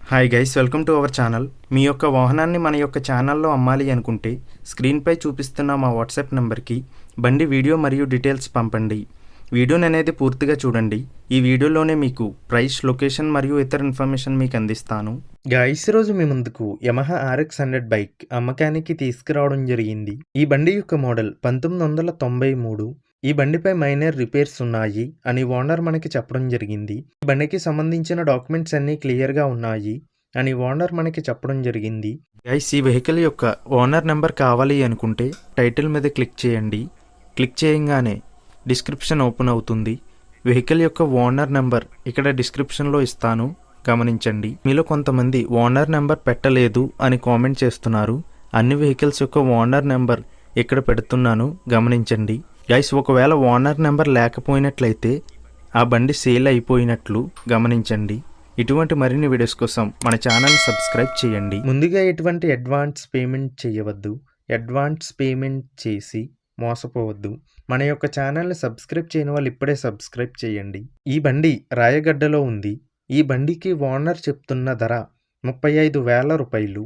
Hi guys, welcome to our channel. మీ యొక్క వాహనాన్ని మన యొక్క ఛానల్లో అమ్మాలి అనుకుంటే స్క్రీన్పై చూపిస్తున్న మా వాట్సాప్ నెంబర్కి బండి వీడియో మరియు డీటెయిల్స్ పంపండి. వీడియోని అనేది పూర్తిగా చూడండి. ఈ వీడియోలోనే మీకు ప్రైస్, లొకేషన్ మరియు ఇతర ఇన్ఫర్మేషన్ మీకు అందిస్తాను. గైస్, ఈరోజు మీ ముందుకు యమహా RX100 బైక్ అమ్మకానికి తీసుకురావడం జరిగింది. ఈ బండి యొక్క మోడల్ 1993. ఈ బండిపై మైనర్ రిపేర్స్ ఉన్నాయి అని ఓనర్ మనకి చెప్పడం జరిగింది. ఈ బండికి సంబంధించిన డాక్యుమెంట్స్ అన్నీ క్లియర్గా ఉన్నాయి అని ఓనర్ మనకి చెప్పడం జరిగింది. గైస్, ఈ వెహికల్ యొక్క ఓనర్ నెంబర్ కావాలి అనుకుంటే టైటిల్ మీద క్లిక్ చేయండి. క్లిక్ చేయగానే డిస్క్రిప్షన్ ఓపెన్ అవుతుంది. వెహికల్ యొక్క ఓనర్ నెంబర్ ఇక్కడ డిస్క్రిప్షన్లో ఇస్తాను, గమనించండి. మీలో కొంతమంది ఓనర్ నెంబర్ పెట్టలేదు అని కామెంట్ చేస్తున్నారు. అన్ని వెహికల్స్ యొక్క ఓనర్ నెంబర్ ఇక్కడ పెడుతున్నాను, గమనించండి. గైస్, ఒకవేళ ఓనర్ నెంబర్ లేకపోయినట్లయితే ఆ బండి సేల్ అయిపోయినట్లు గమనించండి. ఇటువంటి మరిన్ని వీడియోస్ కోసం మన ఛానల్ సబ్స్క్రైబ్ చేయండి. ముందుగా ఎటువంటి అడ్వాన్స్ పేమెంట్ చేయవద్దు. అడ్వాన్స్ పేమెంట్ చేసి మోసపోవద్దు. మన యొక్క ఛానల్ని సబ్స్క్రైబ్ చేయని వాళ్ళు ఇప్పుడే సబ్స్క్రైబ్ చేయండి. ఈ బండి రాయగడ్డలో ఉంది. ఈ బండికి ఓనర్ చెప్తున్న ధర 35,000 రూపాయలు.